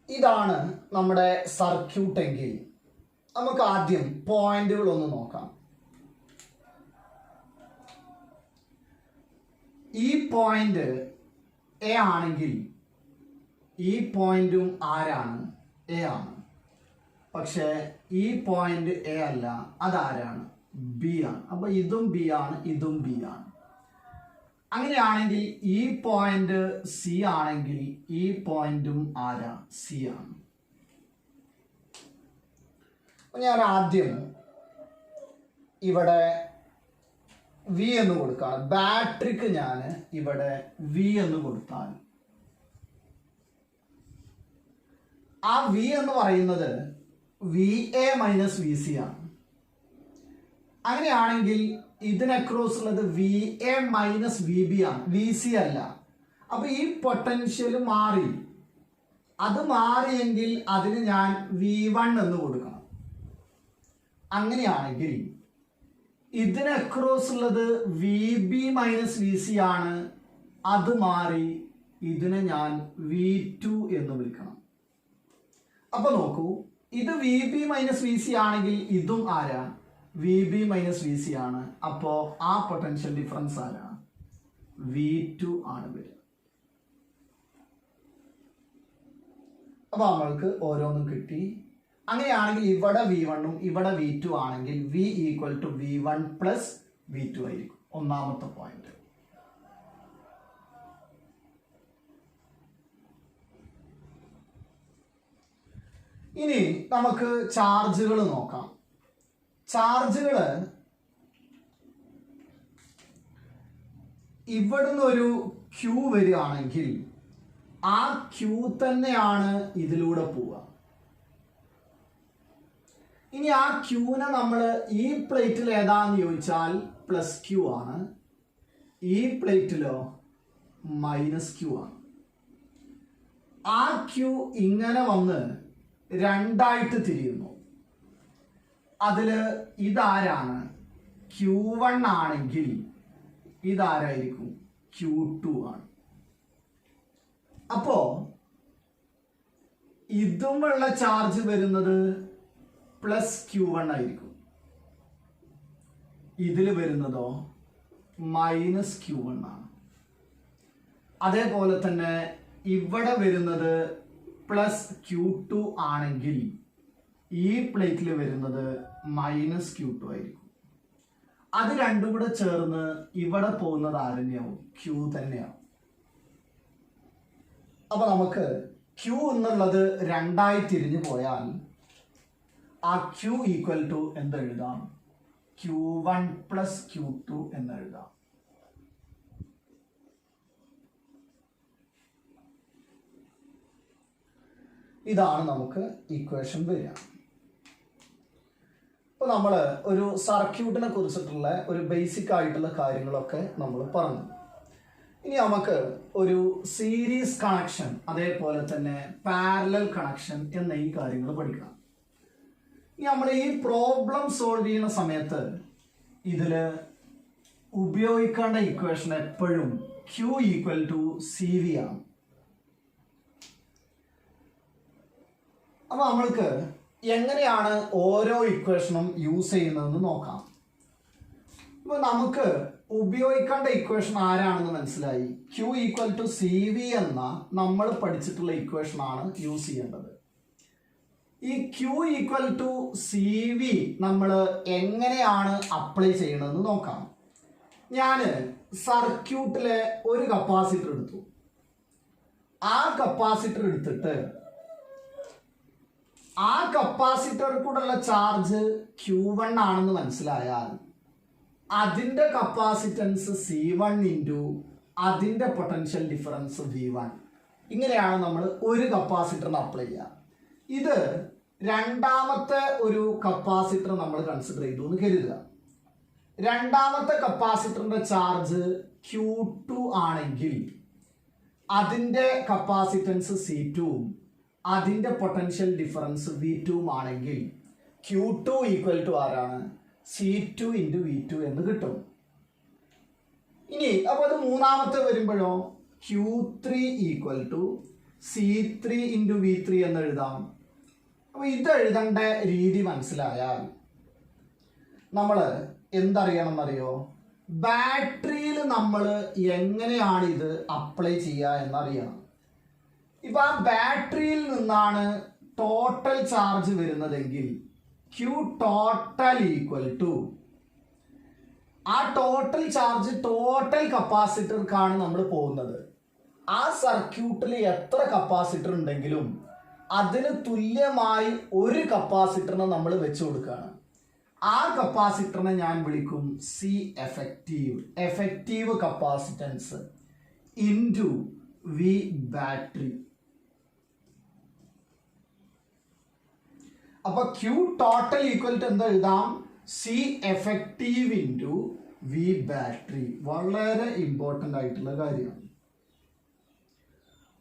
ഇതാണ് നമ്മുടെ സർക്യൂട്ട് എങ്കിൽ നമുക്ക് ആദ്യം പോയിന്റുകൾ ഒന്ന് നോക്കാം. ഈ പോയിന്റ് എ ആണെങ്കിൽ ഈ പോയിന്റും ആരാണ്? എ ആണ്. പക്ഷെ ഈ പോയിന്റ് എ അല്ല, അതാരാണ്? ബി ആണ്. അപ്പൊ ഇതും ബി ആണ്, ഇതും ബി ആണ്. അങ്ങനെയാണെങ്കിൽ ഈ പോയിന്റ് സി ആണെങ്കിൽ ഈ പോയിന്റും ആരാ? സി ആണ്. ഞാൻ ആദ്യം ഇവിടെ വി എന്ന് കൊടുക്കാണ്. ബാറ്ററിക്ക് ഞാൻ ഇവിടെ വി എന്ന് കൊടുത്താൽ ആ വി എന്ന് പറയുന്നത് V A minus V C ആണ്. അങ്ങനെയാണെങ്കിൽ ഇതിന് അക്രോസ് ഉള്ളത് V A minus V B ആണ്, വി സി അല്ല. അപ്പൊ ഈ പൊട്ടൻഷ്യൽ മാറി. അത് മാറിയെങ്കിൽ അതിന് ഞാൻ V1 എന്ന് കൊടുക്കണം. അങ്ങനെയാണെങ്കിൽ ഇതിന് അക്രോസ് ഉള്ളത് V B minus V C ആണ്. അത് മാറി ഇതിനെ ഞാൻ V2 എന്ന് വിളിക്കണം. അപ്പൊ നോക്കൂ, ഇത് V B minus V C ആണെങ്കിൽ ഇതും ആരാ? V B minus V C ആണ്. അപ്പോ ആ പൊട്ടൻഷ്യൽ ഡിഫറൻസ് ആരാ? V2 ആണ് വരിക. അപ്പൊ നമ്മൾക്ക് ഓരോന്നും കിട്ടി. അങ്ങനെയാണെങ്കിൽ ഇവിടെ V1ഉം ഇവിടെ V2 ആണെങ്കിൽ V equal to V1 plus V2 ആയിരിക്കും. ഒന്നാമത്തെ പോയിന്റ്. ഇനി നമുക്ക് ചാർജുകൾ നോക്കാം. ചാർജുകള് ഇവിടുന്ന് ഒരു ക്യൂ വരികയാണെങ്കിൽ ആ ക്യൂ തന്നെയാണ് ഇതിലൂടെ പോവുക. ഇനി ആ ക്യൂനെ നമ്മൾ ഈ പ്ലേറ്റിൽ ഏതാന്ന് ചോദിച്ചാൽ പ്ലസ് ക്യൂ ആണ്, ഈ പ്ലേറ്റിലോ മൈനസ് ക്യൂ ആണ്. ആ ക്യൂ ഇങ്ങനെ വന്ന് രണ്ടായിട്ട് തിരിയുന്നു. അതില് ഇതാരാണ്? Q1 ആണെങ്കിൽ ഇതാരായിരിക്കും? Q2 ആണ്. അപ്പോ ഇതുമുള്ള ചാർജ് വരുന്നത് പ്ലസ് Q1 ആയിരിക്കും. ഇതിൽ വരുന്നതോ മൈനസ് Q1 ആണ്. അതേപോലെ തന്നെ ഇവിടെ വരുന്നത് പ്ലസ് Q2 ആണെങ്കിൽ ഈ പ്ലേറ്റിൽ വരുന്നത് മൈനസ് Q2 ആയിരിക്കും. അത് രണ്ടും കൂടെ ചേർന്ന് ഇവിടെ പോകുന്നത് ആരെന്നെയാവും? ക്യൂ തന്നെയാവും. അപ്പൊ നമുക്ക് ക്യൂ എന്നുള്ളത് രണ്ടായി തിരിഞ്ഞു പോയാൽ ആ ക്യൂ ഈക്വൽ ടു എന്തെഴുതാം? Q1 പ്ലസ് Q2 എന്നെഴുതാം. ഇതാണ് നമുക്ക് ഇക്വേഷൻ വരിക. ഇപ്പൊ നമ്മൾ ഒരു സർക്യൂട്ടിനെ കുറിച്ചിട്ടുള്ള ഒരു ബേസിക് ആയിട്ടുള്ള കാര്യങ്ങളൊക്കെ നമ്മൾ പറഞ്ഞു. ഇനി നമുക്ക് ഒരു സീരീസ് കണക്ഷൻ അതേപോലെ തന്നെ പാരലൽ കണക്ഷൻ എന്ന ഈ കാര്യങ്ങൾ പഠിക്കണം. ഇനി നമ്മൾ ഈ പ്രോബ്ലം സോൾവ് ചെയ്യുന്ന സമയത്ത് ഇതിൽ ഉപയോഗിക്കേണ്ട ഇക്വേഷൻ എപ്പോഴും Q equal to C V ആണ്. അപ്പോൾ നമ്മൾക്ക് എങ്ങനെയാണ് ഓരോ ഇക്വേഷനും യൂസ് ചെയ്യുന്നതെന്ന് നോക്കാം. ഇപ്പോൾ നമുക്ക് ഉപയോഗിക്കേണ്ട ഇക്വേഷൻ ആരാണെന്ന് മനസ്സിലായി. Q equal to C V എന്ന നമ്മൾ പഠിച്ചിട്ടുള്ള ഇക്വേഷനാണ് യൂസ് ചെയ്യേണ്ടത്. ഈ Q equal to C V നമ്മൾ എങ്ങനെയാണ് അപ്ലൈ ചെയ്യണമെന്ന് നോക്കാം. ഞാൻ സർക്യൂട്ടിലെ ഒരു കപ്പാസിറ്റർ എടുത്തു. ആ കപ്പാസിറ്റർ എടുത്തിട്ട് ആ കപ്പാസിറ്റർ കൂടെയുള്ള ചാർജ് Q1 ആണെന്ന് മനസ്സിലായാൽ അതിൻ്റെ കപ്പാസിറ്റൻസ് C1 ഇൻറ്റു അതിൻ്റെ പൊട്ടൻഷ്യൽ ഡിഫറൻസ് V1. ഇങ്ങനെയാണ് നമ്മൾ ഒരു കപ്പാസിറ്ററിന് അപ്ലൈ ചെയ്യുക. ഇത് രണ്ടാമത്തെ ഒരു കപ്പാസിറ്റർ നമ്മൾ കൺസിഡർ ചെയ്തു എന്ന് കരുതുക. രണ്ടാമത്തെ കപ്പാസിറ്ററിൻ്റെ ചാർജ് Q2 ആണെങ്കിൽ അതിൻ്റെ കപ്പാസിറ്റൻസ് C2 അതിൻ്റെ പൊട്ടൻഷ്യൽ ഡിഫറൻസ് V2 ആണെങ്കിൽ Q2 ഈക്വൽ ടു ആരാണ്? C2 ഇൻറ്റു V2 എന്ന് കിട്ടും. ഇനി അപ്പോൾ അത് മൂന്നാമത്തെ വരുമ്പോഴോ Q3 equal to C3 into V3 എന്ന് എഴുതാം. അപ്പോൾ ഇത് എഴുതേണ്ട രീതി മനസ്സിലായാൽ നമ്മൾ എന്തറിയണം എന്നറിയോ? ബാറ്ററിയിൽ നമ്മൾ എങ്ങനെയാണ് ഇത് അപ്ലൈ ചെയ്യുക എന്നറിയണം. ഇപ്പം ആ ബാറ്ററിയിൽ നിന്നാണ് ടോട്ടൽ ചാർജ് വരുന്നതെങ്കിൽ Q ടോട്ടൽ ഈക്വൽ ടു ആ ടോട്ടൽ ചാർജ് ടോട്ടൽ കപ്പാസിറ്റർക്കാണ് നമ്മൾ പോകുന്നത്. ആ സർക്യൂട്ടിൽ എത്ര കപ്പാസിറ്റർ ഉണ്ടെങ്കിലും അതിന് തുല്യമായി ഒരു കപ്പാസിറ്ററിനെ നമ്മൾ വെച്ച് കൊടുക്കുകയാണ്. ആ കപ്പാസിറ്ററിനെ ഞാൻ വിളിക്കും C effective, effective capacitance into V battery. അപ്പൊ Q ടോട്ടൽ ഈക്വൽ ടു എന്താ എഴുതാം? C effective into V battery. വളരെ ഇമ്പോർട്ടൻ്റ് ആയിട്ടുള്ള കാര്യമാണ്.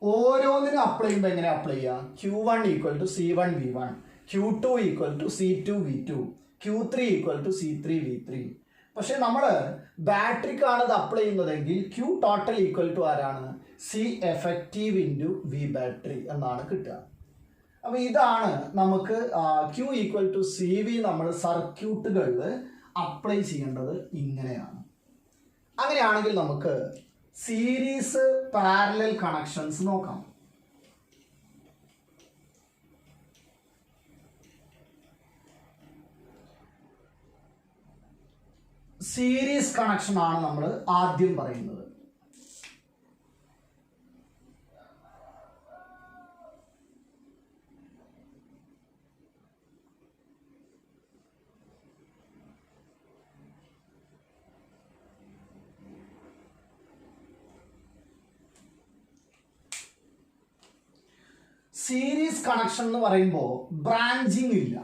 ഓരോന്നിനും അപ്ലൈ ചെയ്യുമ്പോൾ എങ്ങനെ അപ്ലൈ ചെയ്യാം? Q1 equal to C1 V1, Q2 equal to C2 V2, Q3 equal to C3 V3. പക്ഷെ നമ്മൾ ബാറ്ററിക്കാണ് ഇത് അപ്ലൈ ചെയ്യുന്നതെങ്കിൽ Q ടോട്ടൽ ഈക്വൽ ടു ആരാണ്? C effective into V battery എന്നാണ് കിട്ടുക. അപ്പോൾ ഇതാണ് നമുക്ക് Q equal to C V നമ്മൾ സർക്യൂട്ടുകളിൽ അപ്ലൈ ചെയ്യേണ്ടത്. ഇങ്ങനെയാണ്. അങ്ങനെയാണെങ്കിൽ നമുക്ക് സീരീസ് പാരലൽ കണക്ഷൻസ് നോക്കാം. സീരീസ് കണക്ഷൻ ആണ് നമ്മൾ ആദ്യം പറയുന്നത്. സീരീസ് കണക്ഷൻ എന്ന് പറയുമ്പോൾ ബ്രാഞ്ചിങ് ഇല്ല.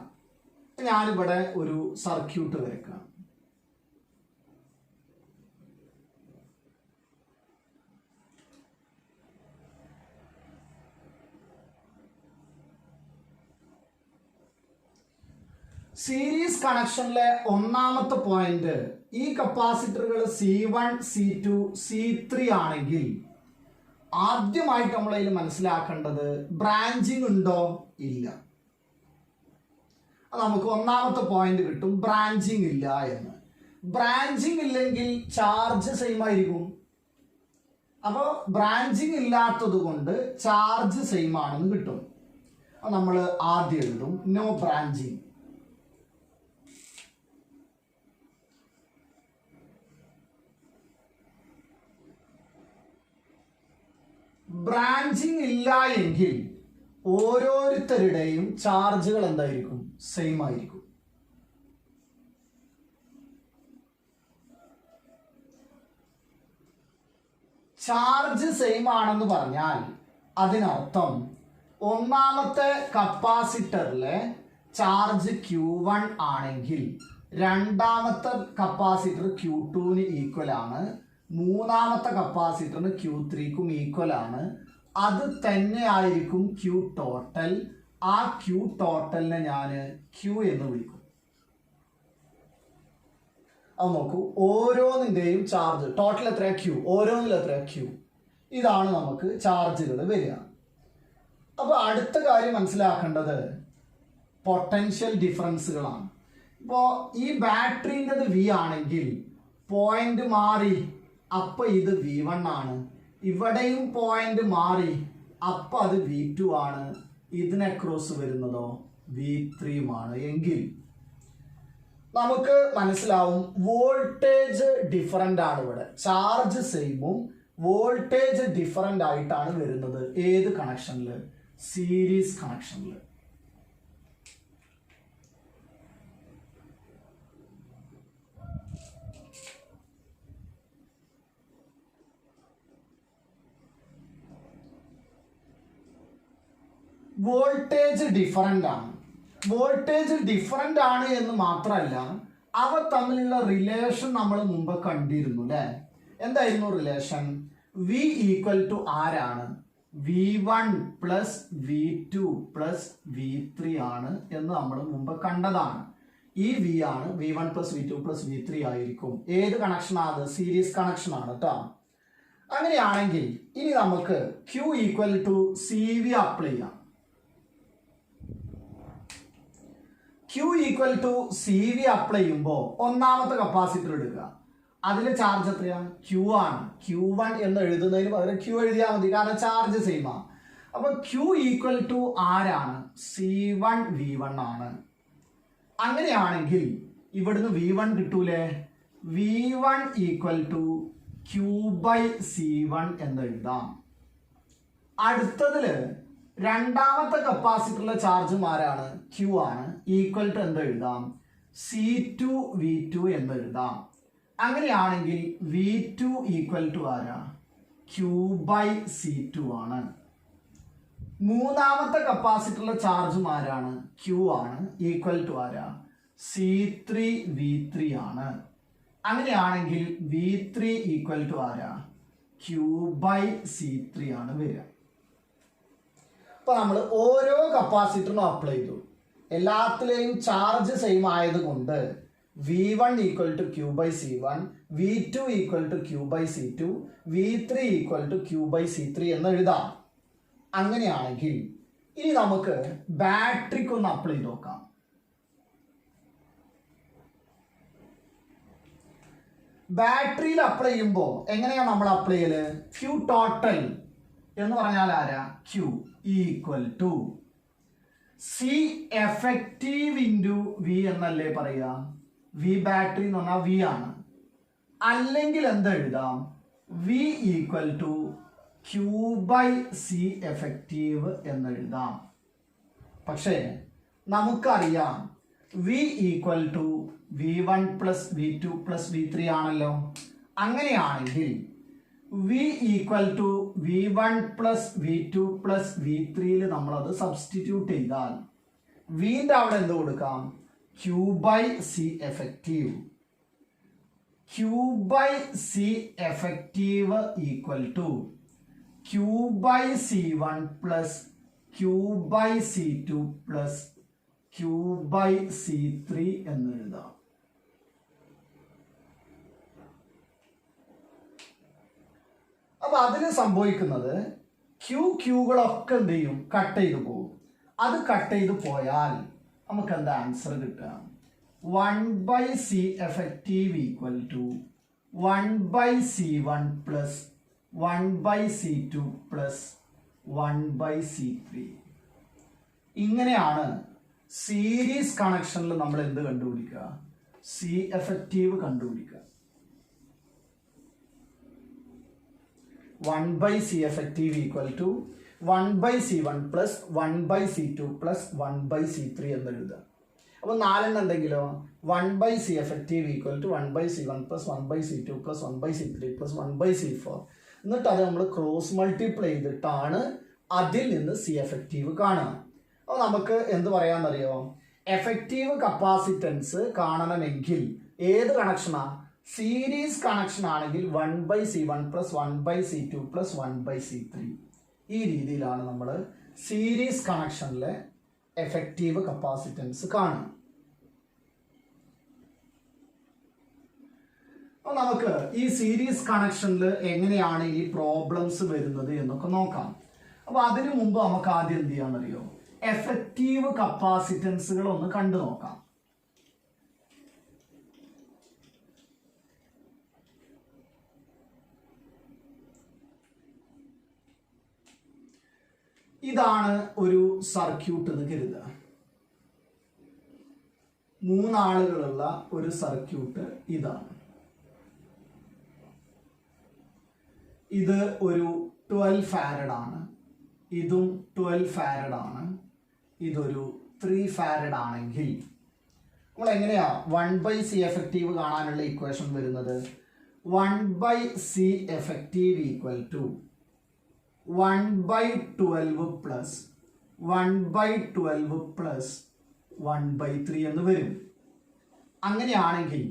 ഞാനിവിടെ ഒരു സർക്യൂട്ട് വരയ്ക്കാം. സീരീസ് കണക്ഷനിലെ ഒന്നാമത്തെ പോയിന്റ്, ഈ കപ്പാസിറ്ററുകൾ C1, C2, C3 ആണെങ്കിൽ ആദ്യമായിട്ട് നമ്മളതിൽ മനസ്സിലാക്കേണ്ടത് ബ്രാഞ്ചിങ് ഉണ്ടോ ഇല്ല. നമുക്ക് ഒന്നാമത്തെ പോയിന്റ് കിട്ടും, ബ്രാഞ്ചിങ് ഇല്ല എന്ന്. ബ്രാഞ്ചിങ് ഇല്ലെങ്കിൽ ചാർജ് സെയിം ആയിരിക്കും. അപ്പോൾ ബ്രാഞ്ചിങ് ഇല്ലാത്തത് കൊണ്ട് ചാർജ് സെയിം ആണെന്ന് കിട്ടും. നമ്മൾ ആദ്യം എഴുതും നോ ബ്രാഞ്ചിങ്. ബ്രാഞ്ചിങ് ഇല്ല എങ്കിൽ ഓരോരുത്തരുടെയും ചാർജുകൾ എന്തായിരിക്കും? സെയിം ആയിരിക്കും. ചാർജ് സെയിം ആണെന്ന് പറഞ്ഞാൽ അതിനർത്ഥം ഒന്നാമത്തെ കപ്പാസിറ്ററിലെ ചാർജ് Q1 ആണെങ്കിൽ രണ്ടാമത്തെ കപ്പാസിറ്റർ Q2 ഈക്വൽ ആണ്, മൂന്നാമത്തെ കപ്പാസിറ്ററിന് Q3 ഈക്വൽ ആണ്. അത് തന്നെ ആയിരിക്കും Q ടോട്ടൽ. ആ Q ടോട്ടലിനെ ഞാൻ Q എന്ന് വിളിക്കും. അത് നോക്കൂ, ഓരോന്നിൻ്റെയും ചാർജ് ടോട്ടൽ എത്രയാ? Q. ഓരോന്നിലും എത്രയാ? Q. ഇതാണ് നമുക്ക് ചാർജുകൾ വരിക. അപ്പോൾ അടുത്ത കാര്യം മനസ്സിലാക്കേണ്ടത് പൊട്ടൻഷ്യൽ ഡിഫറൻസുകളാണ്. ഇപ്പോൾ ഈ ബാറ്ററിൻ്റെത് വി ആണെങ്കിൽ പോയിന്റ് മാറി അപ്പോൾ ഇത് V1 ആണ്. ഇവിടെയും പോയിന്റ് മാറി അപ്പോൾ അത് V2 ആണ്. ഇതിനെ ക്രോസ് വരുന്നതോ V3 ആണ്. എങ്കിൽ നമുക്ക് മനസ്സിലാവും വോൾട്ടേജ് ഡിഫറൻ്റ് ആണ്. ഇവിടെ ചാർജ് സെയിമും വോൾട്ടേജ് ഡിഫറൻ്റ് ആയിട്ടാണ് വരുന്നത്. ഏത് കണക്ഷനിൽ? സീരീസ് കണക്ഷനിൽ. വോൾട്ടേജ് ഡിഫറൻ്റ് ആണ്. വോൾട്ടേജ് ഡിഫറൻ്റ് ആണ് എന്ന് മാത്രമല്ല, അവ തമ്മിലുള്ള റിലേഷൻ നമ്മൾ മുമ്പ് കണ്ടിരുന്നു അല്ലേ? എന്തായിരുന്നു റിലേഷൻ? V ഈക്വൽ ടു ആരാണ്? V1 plus V2 plus V3 ആണ് എന്ന് നമ്മൾ മുമ്പ് കണ്ടതാണ്. ഈ V ആണ് V1 plus V2 plus V3 ആയിരിക്കും. ഏത് കണക്ഷനാണ്? സീരീസ് കണക്ഷൻ ആണ് കേട്ടോ. അങ്ങനെയാണെങ്കിൽ ഇനി നമുക്ക് Q equal to CV apply ചെയ്യാം. Q equal to CV apply ചെയ്യുമ്പോൾ ഒന്നാമത്തെ കപ്പാസിറ്റർ എടുക്കുക. അതിലെ ചാർജ് എത്രയാണ്? Q ആണ്. Q1 എന്ന് എഴുതുന്നതിന് പകരം Q എഴുതിയാൽ മതി, കാരണം ചാർജ് സെയിം ആണ്. അപ്പൊ Q ഈക്വൽ ടു ആരാണ്? C1 V1 ആണ്. അങ്ങനെയാണെങ്കിൽ ഇവിടുന്ന് V1 കിട്ടൂലേ? V1 equal to Q by C1 എന്ന് എഴുതാം. അടുത്തതില് രണ്ടാമത്തെ കപ്പാസിറ്ററിലെ ചാർജും ആരാണ്? Q ആണ്. ഈക്വൽ ടു എന്ത് എഴുതാം? C2 V2 എന്ന് എഴുതാം. അങ്ങനെയാണെങ്കിൽ V2 ഈക്വൽ ടു ആരാ? Q ബൈ C2 ആണ്. മൂന്നാമത്തെ കപ്പാസിറ്ററിലെ ചാർജും ആരാണ്? Q ആണ്. ഈക്വൽ ടു ആരാ? C3 V3 ആണ്. അങ്ങനെയാണെങ്കിൽ V3 ഈക്വൽ ടു ആരാ? Q ബൈ C3 ആണ് വരിക. അപ്പോൾ നമ്മൾ ഓരോ കപ്പാസിറ്ററിനും അപ്ലൈ ചെയ്തു. എല്ലാത്തിലെയും ചാർജ് സെയിം ആയതുകൊണ്ട് V1 equal to Q by C1, V2 equal to Q by C2, V3 equal to Q by C3 എന്ന് എഴുതാം. അങ്ങനെയാണെങ്കിൽ ഇനി നമുക്ക് ബാറ്ററിക്ക് ഒന്ന് അപ്ലൈ ചെയ്ത് നോക്കാം. ബാറ്ററിയിൽ അപ്ലൈ ചെയ്യുമ്പോൾ എങ്ങനെയാണ് നമ്മൾ അപ്ലൈ ചെയ്യല്? Q ടോട്ടൽ എന്ന് പറഞ്ഞാൽ ആരാ? Q equal to C effective into V എന്നല്ലേ പറയുക? V ബാറ്ററി എന്ന് പറഞ്ഞാൽ V ആണ്. അല്ലെങ്കിൽ എന്താ എഴുതാം? V equal to Q by C effective എന്ന് എഴുതാം. പക്ഷേ നമുക്കറിയാം V equal to V1 plus V2 plus V3 ആണല്ലോ. അങ്ങനെയാണെങ്കിൽ V equal to V1 plus V2 plus V3 നമ്മളത് സബ്സ്റ്റിറ്റ്യൂട്ട് ചെയ്താൽ വീണ്ടും അവിടെ എന്ത് കൊടുക്കാം? Q by C effective. Q by C effective equal to Q by C1 plus Q by C2 plus Q by C3 എന്ന് എഴുതാം. അപ്പൊ അതിന് സംഭവിക്കുന്നത് ക്യൂകളൊക്കെ എന്ത് ചെയ്യും? കട്ട് ചെയ്ത് പോകും. അത് കട്ട് ചെയ്ത് പോയാൽ നമുക്ക് എന്താ ആൻസർ കിട്ടുക? 1 by C effective equal to 1 by C1 plus 1 by C2 plus 1 by C3. ഇങ്ങനെയാണ് സീരീസ് കണക്ഷനിൽ നമ്മൾ എന്ത് കണ്ടുപിടിക്കുക? C എഫക്റ്റീവ് കണ്ടുപിടിക്കുക. 1 by C effective equal to 1 by C1 plus 1 by C2 plus 1 by C3 എന്ന് എഴുതുക. അപ്പോൾ 4 എന്തെങ്കിലോ 1 by C effective equal to 1 by C1 plus 1 by C2 plus 1 by C3 plus 1 by C4. എന്നിട്ട് അത് നമ്മൾ cross multiply ചെയ്തിട്ടാണ് അതിൽ നിന്ന് C effective കാണുക. അപ്പോൾ നമുക്ക് എന്ത് പറയാമെന്നറിയോ? എഫക്റ്റീവ് കപ്പാസിറ്റൻസ് കാണണമെങ്കിൽ ഏത് കണക്ഷനാണ്? സീരീസ് കണക്ഷൻ ആണെങ്കിൽ 1 by C1 plus 1 by C2 plus 1 by C3. ഈ രീതിയിലാണ് നമ്മൾ സീരീസ് കണക്ഷനിലെ എഫക്റ്റീവ് കപ്പാസിറ്റൻസ് കാണുക. അപ്പോൾ നമുക്ക് ഈ സീരീസ് കണക്ഷനിൽ എങ്ങനെയാണ് ഈ പ്രോബ്ലംസ് വരുന്നത് എന്നൊക്കെ നോക്കാം. അപ്പൊ അതിനു മുമ്പ് നമുക്ക് ആദ്യം എന്ത് ചെയ്യാന്നറിയോ, എഫക്റ്റീവ് കപ്പാസിറ്റൻസുകൾ ഒന്ന് കണ്ടു നോക്കാം. ഇതാണ് ഒരു സർക്യൂട്ട് എന്ന് കരുതുക. 3 ആളുകളുള്ള ഒരു സർക്യൂട്ട് ഇതാണ്. ഇത് ഒരു 12 ഫാരഡ് ആണ്, ഇതും 12 ഫാരഡ് ആണ്, ഇതൊരു 3 ഫാരഡ് ആണെങ്കിൽ നമ്മൾ എങ്ങനെയാ 1/c എഫക്റ്റീവ് കാണാനുള്ള ഇക്വേഷൻ വരുന്നത്? 1/c effective equal to 1/12 plus 1/12 plus 1/3 എന്ന് വരും. അങ്ങനെയാണെങ്കിൽ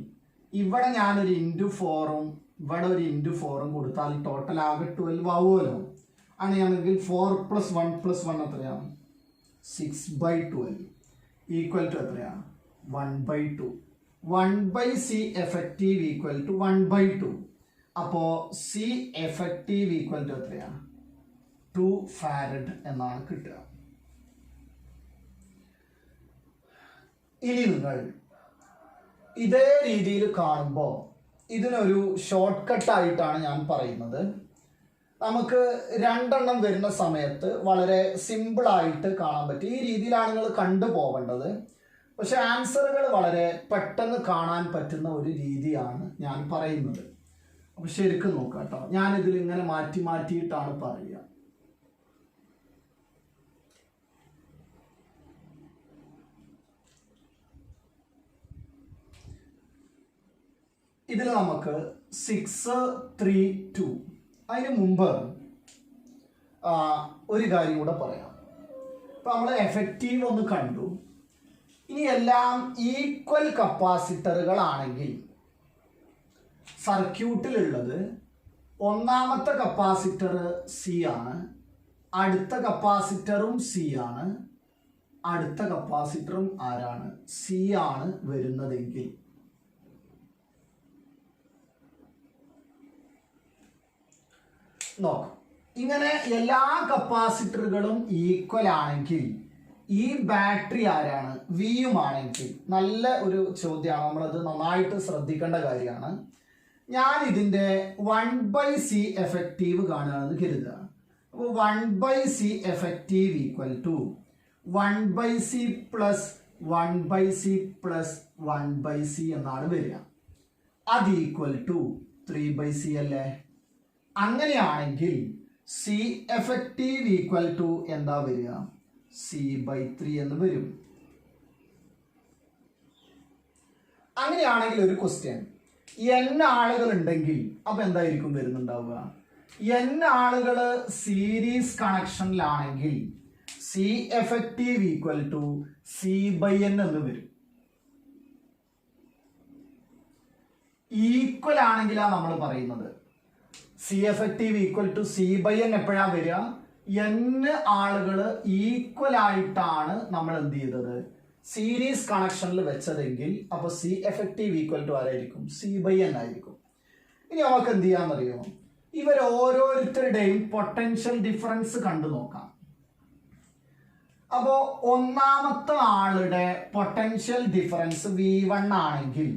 ഇവിടെ ഞാനൊരു ഇൻറ്റു 4ഉം ഇവിടെ ഒരു ഇൻറ്റു 4ഉം കൊടുത്താൽ ടോട്ടൽ ആകെ 12 ആവുമല്ലോ. അങ്ങനെയാണെങ്കിൽ 4 + 1 + 1 എത്രയാണ്? 6/12 ഈക്വൽ ടു എത്രയാണ്? 1/2. 1/c effective equal to 1/2. അപ്പോൾ c എഫക്റ്റീവ് ഈക്വൽ ടു എത്രയാണ്? 2 ഫാരഡ് എന്നാണ് കിട്ടുക. ഇനി നിങ്ങൾ ഇതേ രീതിയിൽ കാണുമ്പോൾ ഇതിനൊരു ഷോർട്ട് കട്ട് ആയിട്ടാണ് ഞാൻ പറയുന്നത്. നമുക്ക് 2 എണ്ണം വരുന്ന സമയത്ത് വളരെ സിമ്പിൾ ആയിട്ട് കാണാൻ പറ്റും. ഈ രീതിയിലാണ് നിങ്ങൾ കണ്ടുപോകേണ്ടത്. പക്ഷെ ആൻസറുകൾ വളരെ പെട്ടെന്ന് കാണാൻ പറ്റുന്ന ഒരു രീതിയാണ് ഞാൻ പറയുന്നത്. അപ്പോൾ ശരിക്കും നോക്കാം കേട്ടോ. ഞാനിതിൽ ഇങ്ങനെ മാറ്റി മാറ്റിയിട്ടാണ് പറയുക. ഇതിൽ നമുക്ക് 6, 3, 2. അതിന് മുമ്പ് ഒരു കാര്യം കൂടെ പറയാം. ഇപ്പം നമ്മൾ എഫക്റ്റീവ് ഒന്ന് കണ്ടു. ഇനി എല്ലാം ഈക്വൽ കപ്പാസിറ്ററുകളാണെങ്കിൽ സർക്യൂട്ടിലുള്ളത് ഒന്നാമത്തെ കപ്പാസിറ്റർ സി ആണ്, അടുത്ത കപ്പാസിറ്ററും സി ആണ്, അടുത്ത കപ്പാസിറ്ററും ആരാണ്? സി ആണ് വരുന്നതെങ്കിൽ നോക്കാം. ഇങ്ങനെ എല്ലാ കപ്പാസിറ്ററുകളും ഈക്വൽ ആണെങ്കിൽ ഈ ബാറ്ററി ആരാണ്? വിയുമാണെങ്കിൽ നല്ല ഒരു ചോദ്യമാണ്. നമ്മളത് നന്നായിട്ട് ശ്രദ്ധിക്കേണ്ട കാര്യമാണ്. ഞാൻ ഇതിൻ്റെ 1/c എഫക്റ്റീവ് കാണുകയാണെന്ന് കരുതുക. അപ്പോൾ 1/c effective equal to 1/c plus 1/c plus 1/c എന്നാണ് വരിക. അത് ഈക്വൽ ടു 3/c അല്ലേ? അങ്ങനെയാണെങ്കിൽ സി എഫക്റ്റീവ് ഈക്വൽ ടു എന്താ വരിക? c/3 എന്ന് വരും. അങ്ങനെയാണെങ്കിൽ ഒരു ക്വസ്റ്റ്യൻ, n ആളുകൾ ഉണ്ടെങ്കിൽ അപ്പൊ എന്തായിരിക്കും വരുന്നുണ്ടാവുക? n ആളുകൾ സീരീസ് കണക്ഷനിലാണെങ്കിൽ C effective equal to c/n എന്ന് വരും. ഈക്വൽ ആണെങ്കിലാണ് നമ്മൾ പറയുന്നത്. C effective equal to c/n എപ്പോഴാണ് വരിക? n ആളുകൾ ഈക്വൽ ആയിട്ടാണ് നമ്മൾ എന്ത് ചെയ്തത്? സീരീസ് കണക്ഷനിൽ വെച്ചതെങ്കിൽ അപ്പോൾ സി എഫക്റ്റീവ് ഈക്വൽ ടു ആരായിരിക്കും? c/n ആയിരിക്കും. ഇനി നമുക്ക് എന്ത് ചെയ്യാന്നറിയോ? ഇവർ ഓരോരുത്തരുടെയും പൊട്ടൻഷ്യൽ ഡിഫറൻസ് കണ്ടു നോക്കാം. അപ്പോൾ ഒന്നാമത്തെ ആളുടെ പൊട്ടൻഷ്യൽ ഡിഫറൻസ് v1 ആണെങ്കിൽ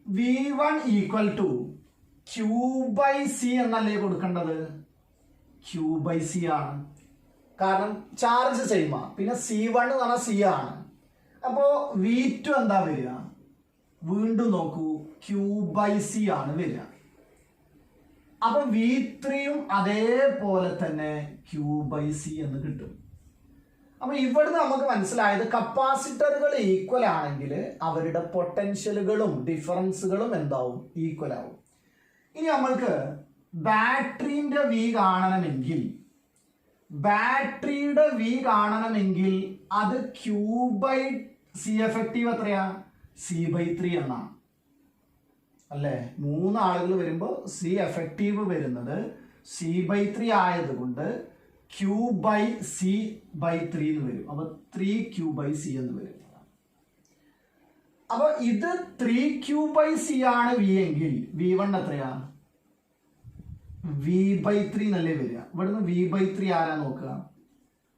v1 ഈക്വൽ ടു q/c എന്നല്ലേ കൊടുക്കേണ്ടത്? q/c ആണ്. കാരണം ചാർജ് ചെയ്യുക. പിന്നെ c1 എന്ന് പറഞ്ഞാൽ c ആണ്. അപ്പോൾ v2 എന്താ വരിക? വീണ്ടും നോക്കൂ, q/c ആണ് വരിക. അപ്പൊ v3യും അതേപോലെ തന്നെ q/c എന്ന് കിട്ടും. അപ്പൊ ഇവിടുന്ന് നമുക്ക് മനസ്സിലായത് കപ്പാസിറ്ററുകൾ ഈക്വൽ ആണെങ്കിൽ അവരുടെ പൊട്ടൻഷ്യലുകളും ഡിഫറൻസുകളും എന്താവും? ഈക്വൽ ആവും. ഇനി നമ്മൾക്ക് ബാറ്ററിയുടെ v കാണണമെങ്കിൽ അത് q/c എഫക്റ്റീവ് എത്രയാ? c/3 എന്നാണ് അല്ലേ? 3 ആളുകൾ വരുമ്പോൾ സി എഫക്റ്റീവ് വരുന്നത് c/3 ആയതുകൊണ്ട് q/c/3 എന്ന് വരും. അപ്പൊ 3q/c എന്ന് വരും. അപ്പൊ ഇത് 3q/c ആണ് v എങ്കിൽ v1 എത്രയാ? വി ബൈ ത്രീ എന്നല്ലേ വരിക. ഇവിടുന്ന് വി ബൈ ത്രീ ആരാ നോക്കുക?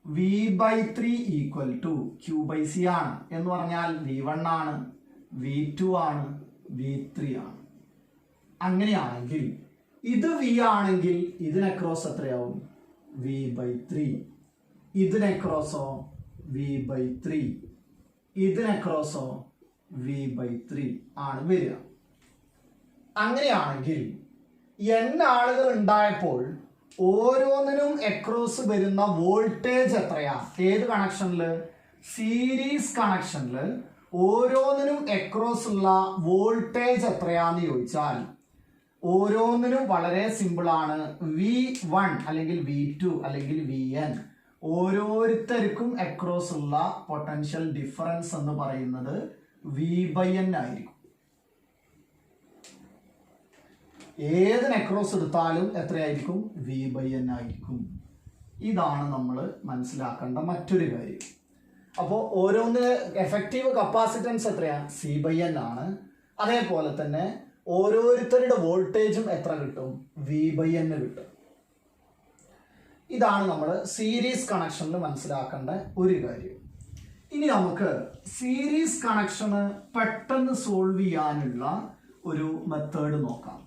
V by three equal to Q by C ആണ്. എന്ന് പറഞ്ഞാൽ V1 ആണ്, V2 ആണ്, V3 ആണ്. അങ്ങനെയാണെങ്കിൽ ഇത് V ആണെങ്കിൽ ഇതിനെ ക്രോസ് എത്രയാവും? V by three. ഇതിനെ ക്രോസോ V ബൈ ത്രീ. ഇതിനെ ക്രോസോ V ബൈ ത്രീ ആണ് വരിക. അങ്ങനെയാണെങ്കിൽ n ആളുകൾ ഉണ്ടായപ്പോൾ ഓരോന്നിനും അക്രോസ് വരുന്ന വോൾട്ടേജ് എത്രയാ? ഏത് കണക്ഷനില്? സീരീസ് കണക്ഷനില് ഓരോന്നിനും അക്രോസ് ഉള്ള വോൾട്ടേജ് എത്രയാന്ന് ചോദിച്ചാൽ ഓരോന്നിനും വളരെ സിമ്പിൾ ആണ്. V1 അല്ലെങ്കിൽ V2 അല്ലെങ്കിൽ Vn ഓരോരുത്തർക്കും അക്രോസ് ഉള്ള പൊട്ടൻഷ്യൽ ഡിഫറൻസ് എന്ന് പറയുന്നത് V/n ആയിരിക്കും. ഏതിന് അക്രോസ് എടുത്താലും എത്രയായിരിക്കും? V/n ആയിരിക്കും. ഇതാണ് നമ്മൾ മനസ്സിലാക്കേണ്ട മറ്റൊരു കാര്യം. അപ്പോൾ ഓരോന്നിന് എഫക്റ്റീവ് കപ്പാസിറ്റൻസ് എത്രയാ? C/n ആണ്. അതേപോലെ തന്നെ ഓരോരുത്തരുടെ വോൾട്ടേജും എത്ര കിട്ടും? V/n കിട്ടും. ഇതാണ് നമ്മൾ സീരീസ് കണക്ഷനിൽ മനസ്സിലാക്കേണ്ട ഒരു കാര്യം. ഇനി നമുക്ക് സീരീസ് കണക്ഷന് പെട്ടെന്ന് സോൾവ് ചെയ്യാനുള്ള ഒരു മെത്തേഡ് നോക്കാം.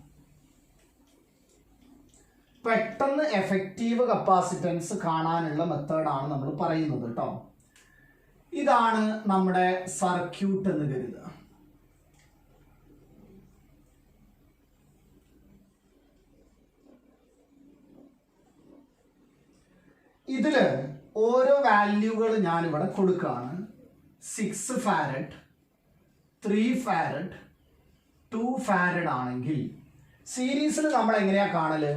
പെട്ടെന്ന് എഫക്റ്റീവ് കപ്പാസിറ്റൻസ് കാണാനുള്ള മെത്തേഡാണ് നമ്മൾ പറയുന്നത് കേട്ടോ. ഇതാണ് നമ്മുടെ സർക്യൂട്ട് എന്ന് കരുതുക. ഇതില് ഓരോ വാല്യൂകൾ ഞാൻ ഇവിടെ കൊടുക്കുകയാണ്. 6 ഫാരഡ്, 3 ഫാരഡ്, 2 ഫാരഡ് ആണെങ്കിൽ സീരീസിൽ നമ്മൾ എങ്ങനെയാ കാണല്?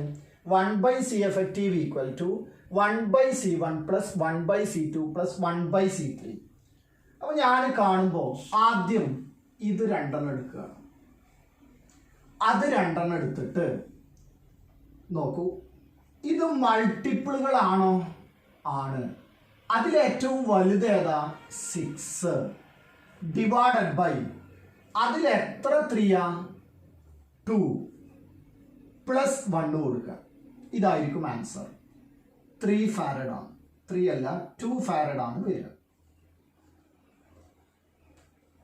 1/C effective equal to 1/C1 plus 1/C2 plus 1/C3. അപ്പൊ ഞാൻ കാണുമ്പോൾ ആദ്യം ഇത് രണ്ടെണ്ണം എടുക്കുക. അത് രണ്ടെണ്ണം എടുത്തിട്ട് നോക്കൂ, ഇത് മൾട്ടിപ്പിളുകളാണോ? ആണ്. അതിലേറ്റവും വലുത് ഏതാ? 6 ഡിവൈഡഡ് ബൈ അതിൽ എത്ര 3 2 പ്ലസ് 1 കൊടുക്കുക. ഇതായിരിക്കും ആൻസർ. 3 ഫാരഡ് ആണ്. 3 അല്ല 2 ഫാരഡ് ആണ് വരിക.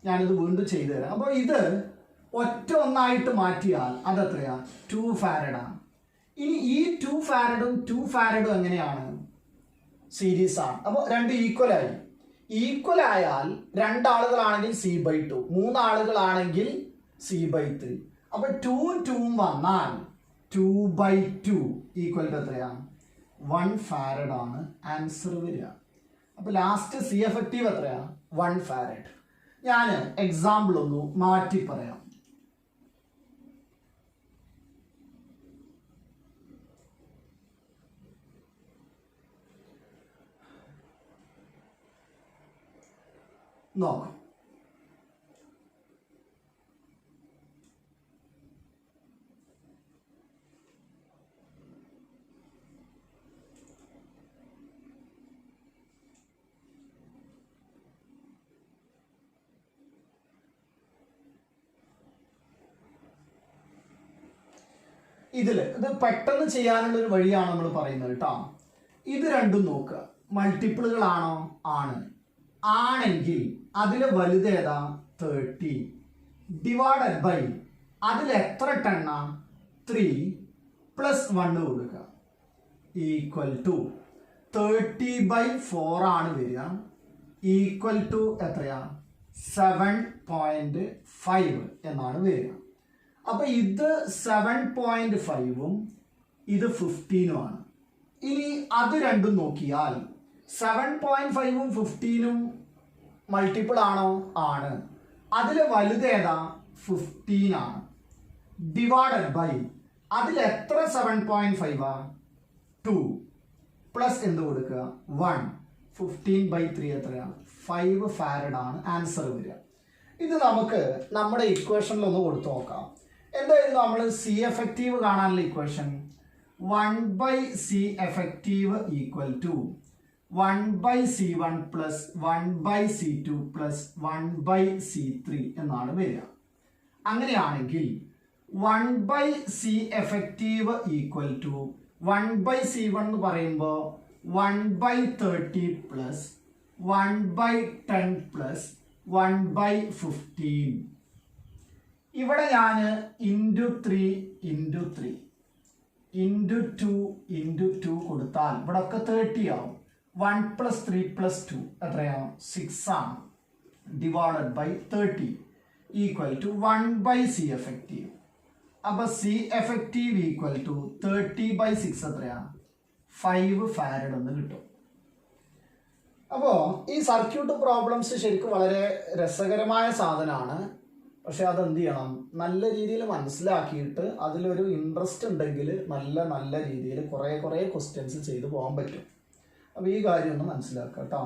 ഞാനിത് വീണ്ടും ചെയ്തു തരാം. അപ്പോൾ ഇത് ഒറ്റ ഒന്നായിട്ട് മാറ്റിയാൽ അതെത്രയാ? 2 ഫാരഡ് ആണ്. ഇനി ഈ 2 ഫാരഡും 2 ഫാരഡും എങ്ങനെയാണ്? സീരീസ് ആണ്. അപ്പോൾ രണ്ട് ഈക്വൽ ആയി. ഈക്വൽ ആയാൽ രണ്ടാളുകളാണെങ്കിൽ C/2, 3 ആളുകളാണെങ്കിൽ C/3. അപ്പൊ 2 2 വന്നാൽ 2/2 ഈക്വൽ ടു എത്രയാണ്? 1 ഫാരഡ് ആണ് ആൻസർ വരിക. അപ്പൊ ലാസ്റ്റ് C എഫക്റ്റീവ് എത്രയാ? 1 ഫാരഡ്. ഞാൻ എക്സാമ്പിൾ ഒന്ന് മാറ്റി പറയാം. നോക്കാം. ഇത് പെട്ടെന്ന് ചെയ്യാനുള്ള ഒരു വഴിയാണ് നമ്മൾ പറയുന്നത് കേട്ടോ. ഇത് രണ്ടും നോക്കുക. മൾട്ടിപ്പിളുകളാണോ? ആണ്. ആണെങ്കിൽ അതിലെ വലുത് ഏതാ? 30 ഡിവൈഡഡ് ബൈ അതിൽ എത്ര ടെണ്ണ? 3 പ്ലസ് 1 കൊടുക്കുക ഈക്വൽ ടു 30/4 ആണ് വരിക. ഈക്വൽ ടു എത്രയാ? 7.5 എന്നാണ് വരിക. അപ്പൊ ഇത് 7.5ഉം ഇത് 15ഉം ആണ്. ഇനി അത് രണ്ടും നോക്കിയാൽ 7.5ഉം 15ഉം മൾട്ടിപ്പിൾ ആണോ? ആണ്. അതിലെ വലുത് ഏതാ? 15 ആണ്. ഡിവൈഡഡ് ബൈ അതിൽ എത്ര 7.5 2 പ്ലസ് എന്ത് കൊടുക്കുക? 1. 15/3 എത്രയാ? 5 ഫാരഡ് ആണ് ആൻസർ വരിക. ഇത് നമുക്ക് നമ്മുടെ ഇക്വേഷനിൽ ഒന്ന് കൊടുത്തു നോക്കാം. എന്തായിരുന്നു നമ്മൾ സി എഫക്റ്റീവ് കാണാനുള്ള equation? 1/C effective equal to 1/C1 plus 1/C2 plus 1/C3 എന്നാണ് വരിക. അങ്ങനെയാണെങ്കിൽ 1/C effective equal to 1/C1 എന്ന് പറയുമ്പോൾ 1/30 പ്ലസ് 1/10 പ്ലസ് 1/15. ഇവിടെ ഞാൻ ഇൻറ്റു 3 ഇൻറ്റു 3 ഇൻറ്റു 2 ഇൻറ്റു 2 കൊടുത്താൽ ഇവിടെ ഒക്കെ 30 ആവും. 1 പ്ലസ് 3 പ്ലസ് 2 എത്രയാണ്? 6 ആണ്. Divided by 30 equal to 1/C effective. അപ്പൊ സി എഫക്റ്റീവ് ഈക്വൽ ടു 30/6 എത്രയാണ്? 5 ഫാരഡ് എന്ന് കിട്ടും. അപ്പോൾ ഈ സർക്യൂട്ട് പ്രോബ്ലംസ് ശരിക്കും വളരെ രസകരമായ സാധനമാണ്. പക്ഷെ അതെന്ത് ചെയ്യണം? നല്ല രീതിയിൽ മനസ്സിലാക്കിയിട്ട് അതിലൊരു ഇൻട്രസ്റ്റ് ഉണ്ടെങ്കിൽ നല്ല രീതിയിൽ കുറേ ക്വസ്റ്റ്യൻസ് ചെയ്തു പോകാൻ പറ്റും. അപ്പോൾ ഈ കാര്യം ഒന്ന് മനസ്സിലാക്കാം കേട്ടോ.